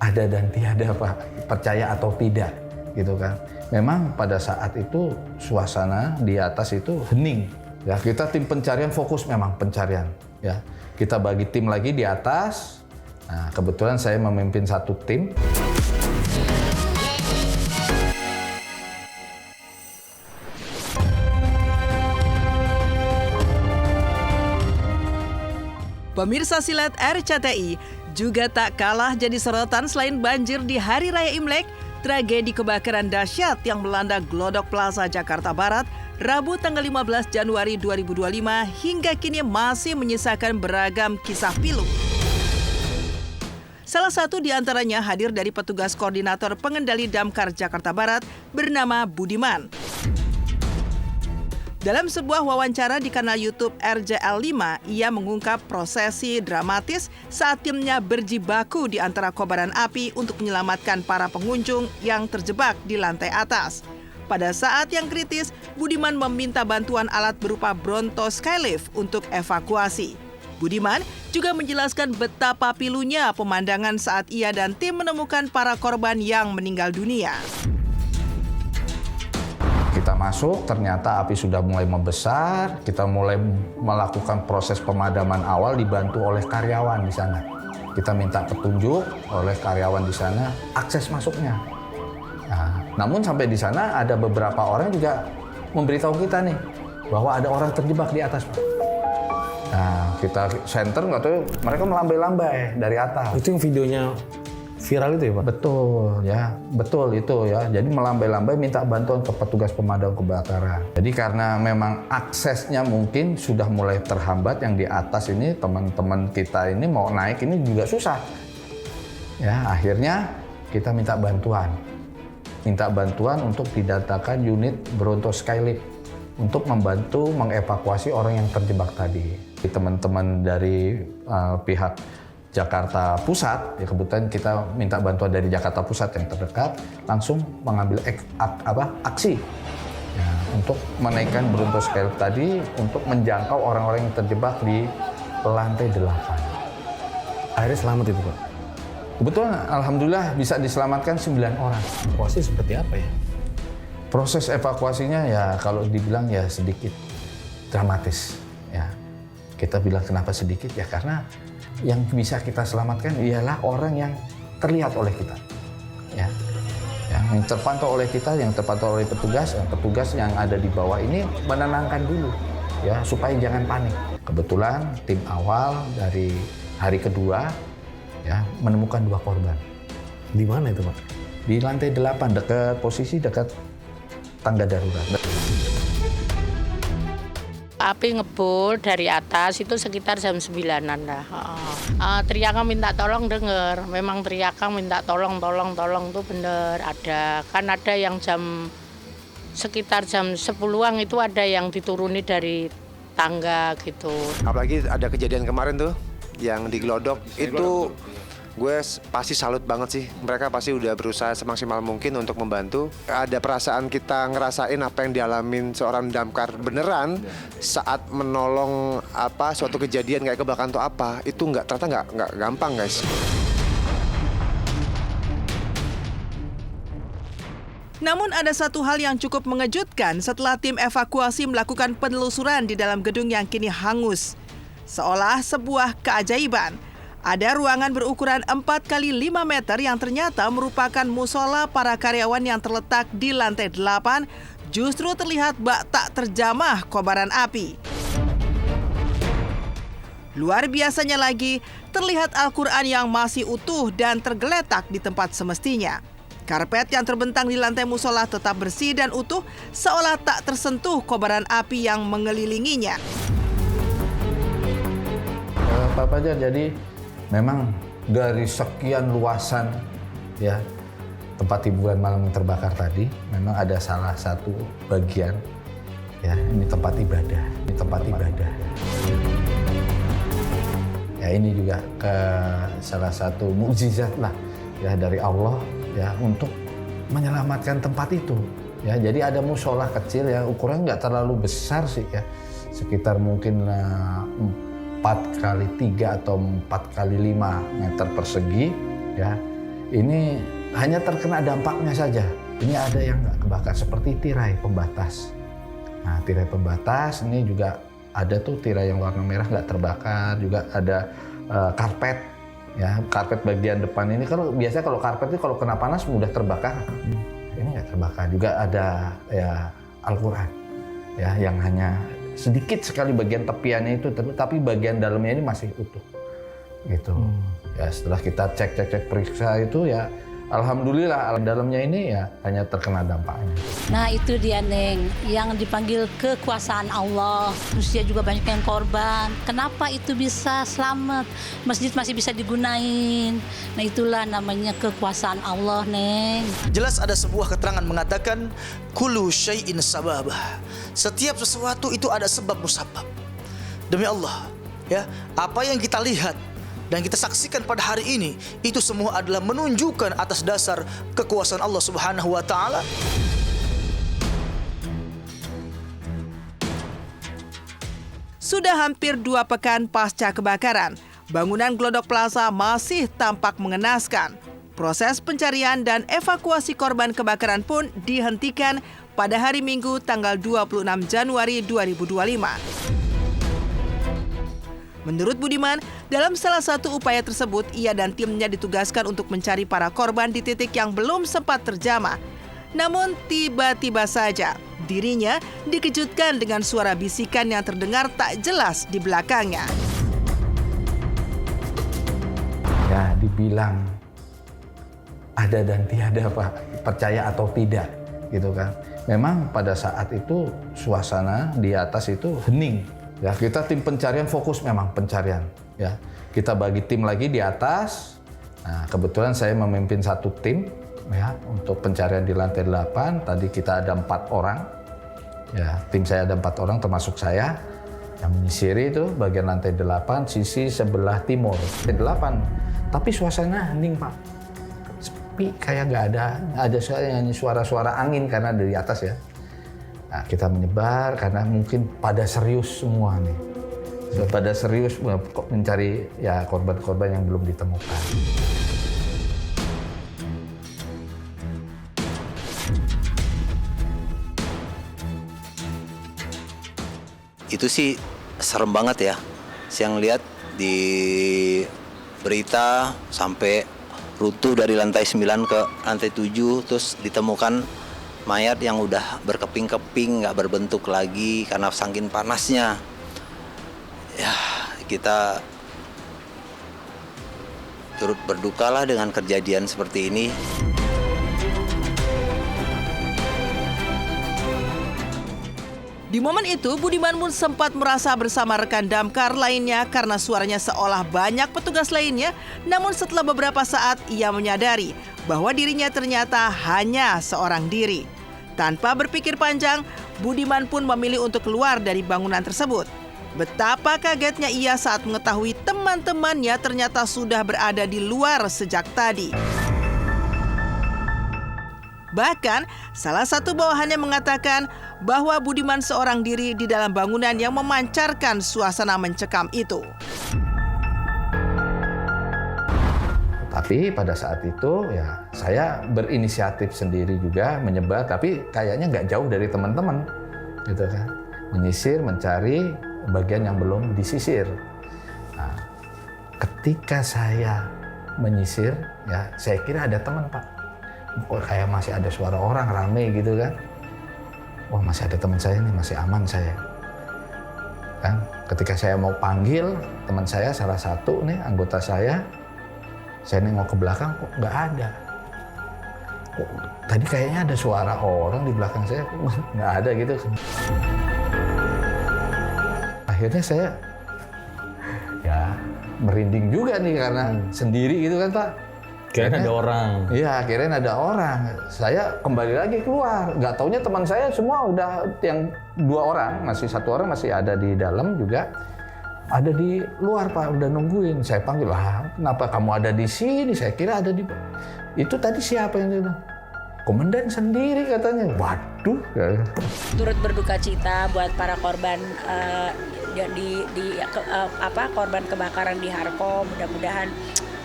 ada dan tiada Pak, percaya atau tidak gitu kan. Memang pada saat itu suasana di atas itu hening. Ya, kita tim pencarian fokus memang pencarian. Ya, kita bagi tim lagi di atas. Nah, kebetulan saya memimpin satu tim. Pemirsa Silat RCTI, juga tak kalah jadi sorotan selain banjir di Hari Raya Imlek, tragedi kebakaran dahsyat yang melanda Glodok Plaza Jakarta Barat Rabu tanggal 15 Januari 2025 hingga kini masih menyisakan beragam kisah pilu. Salah satu di antaranya hadir dari petugas koordinator pengendali damkar Jakarta Barat bernama Budiman. Dalam sebuah wawancara di kanal YouTube RJL5, ia mengungkap prosesi dramatis saat timnya berjibaku di antara kobaran api untuk menyelamatkan para pengunjung yang terjebak di lantai atas. Pada saat yang kritis, Budiman meminta bantuan alat berupa Bronto Skylift untuk evakuasi. Budiman juga menjelaskan betapa pilunya pemandangan saat ia dan tim menemukan para korban yang meninggal dunia. Kita masuk, ternyata api sudah mulai membesar. Kita mulai melakukan proses pemadaman awal dibantu oleh karyawan di sana. Kita minta petunjuk oleh karyawan di sana akses masuknya. Nah, namun sampai di sana ada beberapa orang juga memberitahu kita nih bahwa ada orang terjebak di atas. Nah, kita center nggak tahu mereka melambai-lambai dari atas. Itu yang videonya viral itu ya Pak? Betul itu ya. Jadi melambai-lambai minta bantuan ke petugas pemadam kebakaran. Jadi karena memang aksesnya mungkin sudah mulai terhambat, yang di atas ini teman-teman kita ini mau naik ini juga susah. Ya, akhirnya kita minta bantuan untuk didatangkan unit Bronto Skylift untuk membantu mengevakuasi orang yang terjebak tadi. Teman-teman dari pihak Jakarta Pusat, ya kebetulan kita minta bantuan dari Jakarta Pusat yang terdekat, langsung mengambil aksi ya, untuk menaikkan Bronto Skylift tadi untuk menjangkau orang-orang yang terjebak di lantai 8. Akhirnya selamat itu Pak? Kebetulan alhamdulillah bisa diselamatkan 9 orang. Evakuasi seperti apa ya? Proses evakuasinya ya kalau dibilang ya sedikit dramatis. Ya, kita bilang kenapa sedikit ya karena yang bisa kita selamatkan ialah orang yang terlihat oleh kita, ya, yang terpantau oleh kita, yang terpantau oleh petugas yang ada di bawah ini menenangkan dulu, ya, supaya jangan panik. Kebetulan tim awal dari hari kedua, ya, menemukan 2 korban. Di mana itu Pak? Di lantai 8, posisi dekat tangga darurat. Api ngebul dari atas itu sekitar jam 9-an lah. Teriakan minta tolong denger, memang teriakan minta tolong tuh bener ada. Kan ada yang sekitar jam 10-an itu ada yang dituruni dari tangga gitu. Apalagi ada kejadian kemarin tuh yang di Glodok itu gue pasti salut banget sih. Mereka pasti udah berusaha semaksimal mungkin untuk membantu. Ada perasaan kita ngerasain apa yang dialamin seorang damkar beneran saat menolong suatu kejadian kayak kebakaran atau apa. Itu ternyata nggak gampang guys. Namun ada satu hal yang cukup mengejutkan setelah tim evakuasi melakukan penelusuran di dalam gedung yang kini hangus. Seolah sebuah keajaiban. Ada ruangan berukuran 4 kali 5 meter yang ternyata merupakan musola para karyawan yang terletak di lantai 8, justru terlihat bak tak terjamah kobaran api. Luar biasanya lagi, terlihat Al-Quran yang masih utuh dan tergeletak di tempat semestinya. Karpet yang terbentang di lantai musola tetap bersih dan utuh, seolah tak tersentuh kobaran api yang mengelilinginya. Pak Fajar, jadi memang dari sekian luasan ya tempat hiburan malam yang terbakar tadi, memang ada salah satu bagian ya ini tempat ibadah, Ya ini juga salah satu mukjizat lah ya dari Allah ya untuk menyelamatkan tempat itu. Ya, jadi ada musola kecil ya ukurannya nggak terlalu besar sih ya, sekitar mungkin 4 kali 3 atau 4 kali 5 meter persegi ya. ini hanya terkena dampaknya saja. Ini ada yang nggak kebakar seperti tirai pembatas. Nah, tirai pembatas ini juga ada tuh tirai yang warna merah nggak terbakar, juga ada karpet. Ya, karpet bagian depan ini biasanya kalau karpet itu kalau kena panas mudah terbakar. Ini nggak terbakar. Juga ada ya Al-Quran ya yang hanya sedikit sekali bagian tepiannya itu, tapi bagian dalamnya ini masih utuh. Gitu. Ya setelah kita cek periksa itu ya alhamdulillah dalamnya ini ya hanya terkena dampaknya. Nah itu dia Neng, yang dipanggil kekuasaan Allah. Manusia juga banyak yang korban. Kenapa itu bisa selamat? Masjid masih bisa digunain. Nah itulah namanya kekuasaan Allah Neng. Jelas ada sebuah keterangan mengatakan kullu syai'in sababah. Setiap sesuatu itu ada sebab musabab. Demi Allah, ya, apa yang kita lihat dan kita saksikan pada hari ini itu semua adalah menunjukkan atas dasar kekuasaan Allah Subhanahu wa taala. Sudah hampir 2 pekan pasca kebakaran, bangunan Glodok Plaza masih tampak mengenaskan. Proses pencarian dan evakuasi korban kebakaran pun dihentikan pada hari Minggu tanggal 26 Januari 2025. Menurut Budiman, dalam salah satu upaya tersebut, ia dan timnya ditugaskan untuk mencari para korban di titik yang belum sempat terjamah. Namun tiba-tiba saja, dirinya dikejutkan dengan suara bisikan yang terdengar tak jelas di belakangnya. Ya, dibilang ada dan tiada, Pak. Percaya atau tidak, gitu kan. Memang pada saat itu suasana di atas itu hening. Ya, kita tim pencarian fokus memang pencarian. Ya, kita bagi tim lagi di atas. Nah, kebetulan saya memimpin satu tim ya untuk pencarian di lantai 8. Tadi kita ada 4 orang. Ya, tim saya ada 4 orang termasuk saya yang menyisiri itu bagian lantai 8 sisi sebelah timur. Lantai 8. Tapi suasana hening, Pak. Sepi, kayak nggak ada suara-suara angin karena dari atas ya. Nah, kita menyebar karena mungkin pada serius semua nih. Pada serius mencari ya korban-korban yang belum ditemukan. Itu sih serem banget ya. Saya ngeliat di berita sampai runtuh dari lantai 9 ke lantai 7, terus ditemukan mayat yang udah berkeping-keping, nggak berbentuk lagi karena saking panasnya. Ya, kita turut berdukalah dengan kejadian seperti ini. Di momen itu, Budiman pun sempat merasa bersama rekan damkar lainnya karena suaranya seolah banyak petugas lainnya. Namun setelah beberapa saat, ia menyadari bahwa dirinya ternyata hanya seorang diri. Tanpa berpikir panjang, Budiman pun memilih untuk keluar dari bangunan tersebut. Betapa kagetnya ia saat mengetahui teman-temannya ternyata sudah berada di luar sejak tadi. Bahkan, salah satu bawahannya mengatakan bahwa Budiman seorang diri di dalam bangunan yang memancarkan suasana mencekam itu. Tapi pada saat itu ya saya berinisiatif sendiri juga menyebar, tapi kayaknya nggak jauh dari teman-teman, gitu kan. Menyisir, mencari bagian yang belum disisir. Nah, ketika saya menyisir, ya saya kira ada teman, Pak. Kok kayak masih ada suara orang rame gitu kan. Wah, masih ada teman saya nih, masih aman saya. Kan ketika saya mau panggil teman saya, salah satu nih anggota saya nengok ke belakang kok nggak ada. Kok tadi kayaknya ada suara orang di belakang saya, kok nggak ada gitu. Akhirnya saya ya merinding juga nih karena sendiri gitu kan, Pak. Kirain ada orang. Iya, kirain ada orang. Saya kembali lagi keluar. Nggak taunya teman saya semua udah yang 2 orang, masih 1 orang masih ada di dalam juga. Ada di luar, Pak, udah nungguin. Saya panggil, lah, kenapa kamu ada di sini? Saya kira ada di... Itu tadi siapa yang dia bilang? Komandan sendiri katanya. Waduh. Turut berduka cita buat para korban korban kebakaran di Harko. Mudah-mudahan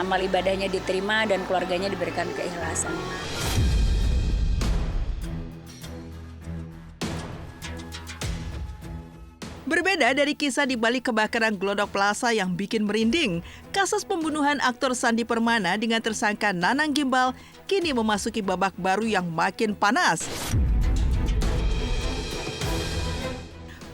amal ibadahnya diterima dan keluarganya diberikan keikhlasan. Berbeda dari kisah di balik kebakaran Glodok Plaza yang bikin merinding, kasus pembunuhan aktor Sandi Permana dengan tersangka Nanang Gimbal kini memasuki babak baru yang makin panas.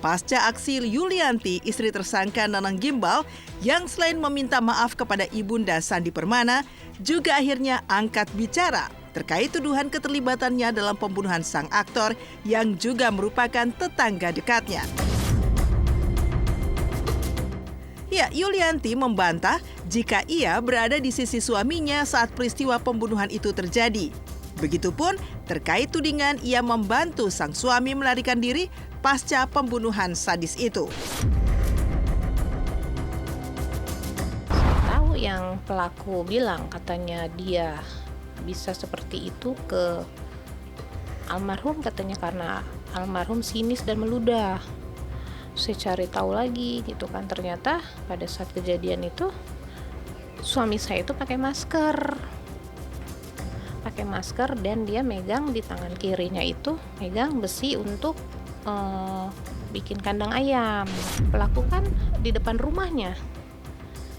Pasca aksi Yulianti, istri tersangka Nanang Gimbal, yang selain meminta maaf kepada ibunda Sandi Permana, juga akhirnya angkat bicara terkait tuduhan keterlibatannya dalam pembunuhan sang aktor yang juga merupakan tetangga dekatnya. Ya, Yulianti membantah jika ia berada di sisi suaminya saat peristiwa pembunuhan itu terjadi. Begitupun terkait tudingan ia membantu sang suami melarikan diri pasca pembunuhan sadis itu. Tahu yang pelaku bilang katanya dia bisa seperti itu ke almarhum, katanya karena almarhum sinis dan meludah. Saya cari tahu lagi gitu kan, ternyata pada saat kejadian itu suami saya itu pakai masker dan dia megang di tangan kirinya itu megang besi untuk bikin kandang ayam. Pelaku kan di depan rumahnya,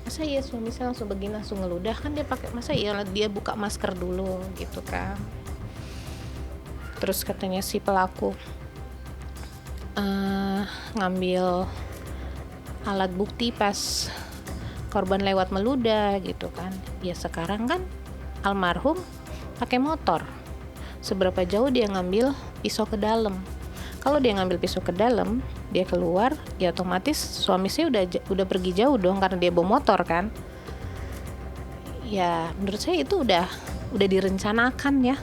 masa iya suami saya langsung begini langsung ngeludah, kan dia pakai, masa iya dia buka masker dulu gitu kan. Terus katanya si pelaku ngambil alat bukti pas korban lewat meludah gitu kan. Ya sekarang kan almarhum pakai motor, seberapa jauh dia ngambil pisau ke dalam. Kalau dia ngambil pisau ke dalam, dia keluar, ya otomatis suami saya udah pergi jauh dong karena dia bawa motor kan. Ya menurut saya itu udah direncanakan ya.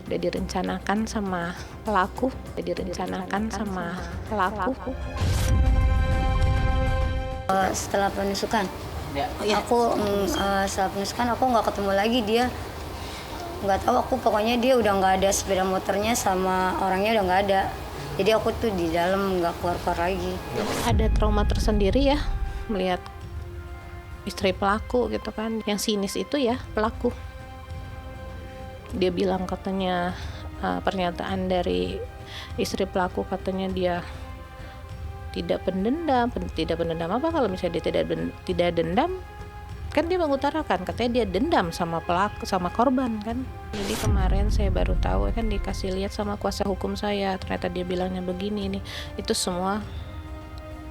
Udah direncanakan sama pelaku, Setelah penusukan, setelah penusukan aku nggak ketemu lagi dia. Nggak tahu, aku pokoknya dia udah nggak ada, sepeda motornya sama orangnya udah nggak ada. Jadi aku tuh di dalam nggak keluar lagi. Ada trauma tersendiri ya melihat istri pelaku gitu kan. Yang sinis itu ya pelaku. Dia bilang katanya pernyataan dari istri pelaku, katanya dia tidak pendendam apa, kalau misalnya dia tidak dendam kan dia mengutarakan katanya dia dendam sama pelaku, sama korban kan. Jadi kemarin saya baru tahu kan, dikasih lihat sama kuasa hukum saya, ternyata dia bilangnya begini, ini itu semua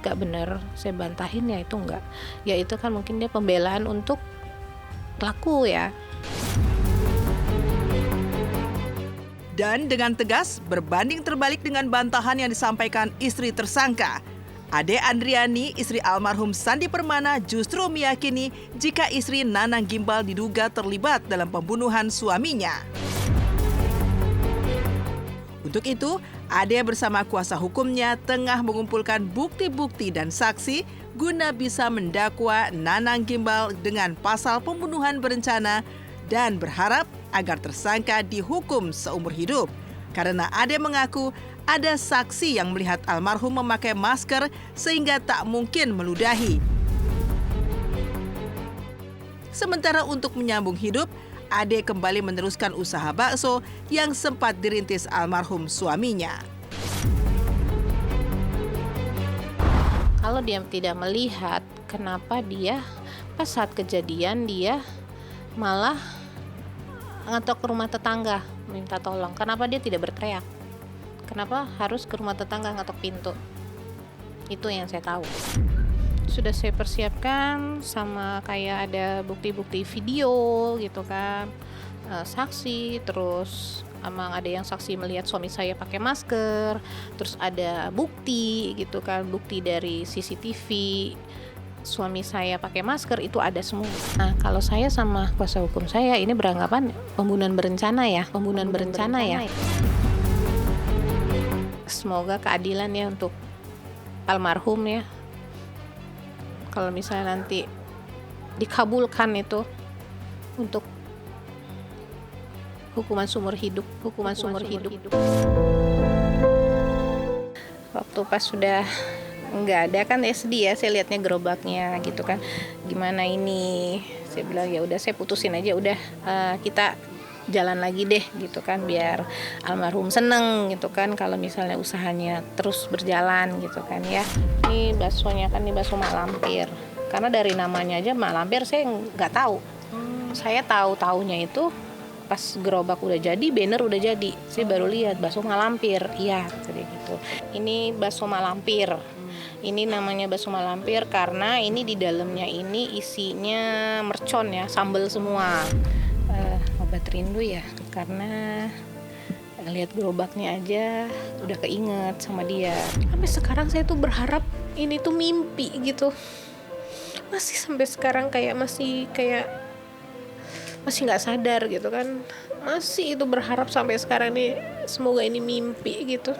gak benar. Saya bantahin ya itu enggak, ya itu kan mungkin dia pembelaan untuk pelaku ya. Dan dengan tegas berbanding terbalik dengan bantahan yang disampaikan istri tersangka, Ade Andriani, istri almarhum Sandi Permana, justru meyakini jika istri Nanang Gimbal diduga terlibat dalam pembunuhan suaminya. Untuk itu, Ade bersama kuasa hukumnya tengah mengumpulkan bukti-bukti dan saksi guna bisa mendakwa Nanang Gimbal dengan pasal pembunuhan berencana dan berharap agar tersangka dihukum seumur hidup. Karena Ade mengaku ada saksi yang melihat almarhum memakai masker sehingga tak mungkin meludahi. Sementara untuk menyambung hidup, Ade kembali meneruskan usaha bakso yang sempat dirintis almarhum suaminya. Kalau dia tidak melihat, kenapa dia pas saat kejadian dia malah ngetok ke rumah tetangga minta tolong? Kenapa dia tidak berteriak? Kenapa harus ke rumah tetangga ngetok pintu? Itu yang saya tahu. Sudah saya persiapkan sama kayak ada bukti-bukti video gitu kan, saksi, terus emang ada yang saksi melihat suami saya pakai masker, terus ada bukti gitu kan, bukti dari CCTV suami saya pakai masker, itu ada semua. Nah, kalau saya sama kuasa hukum saya ini beranggapan pembunuhan berencana ya. Semoga keadilan ya untuk almarhum ya. Kalau misalnya nanti dikabulkan itu untuk hukuman seumur hidup. Waktu pas sudah nggak ada kan ya sedih ya, saya lihatnya gerobaknya gitu kan, gimana ini Saya bilang ya udah saya putusin aja, udah kita jalan lagi deh gitu kan, biar almarhum seneng gitu kan kalau misalnya usahanya terus berjalan gitu kan ya. Ini baksonya kan, ini bakso mak lampir, karena dari namanya aja mak lampir saya nggak tahu. Saya tahu-taunya itu pas gerobak udah jadi, banner udah jadi, saya baru lihat bakso mak lampir. Iya jadi gitu. Ini bakso mak lampir. Ini namanya bakso mak lampir karena ini di dalamnya ini isinya mercon ya, sambal semua. Obat rindu ya, karena lihat gerobaknya aja udah keinget sama dia. Sampai sekarang saya tuh berharap ini tuh mimpi gitu. Masih sampai sekarang masih nggak sadar gitu kan. Masih itu berharap sampai sekarang nih, semoga ini mimpi gitu.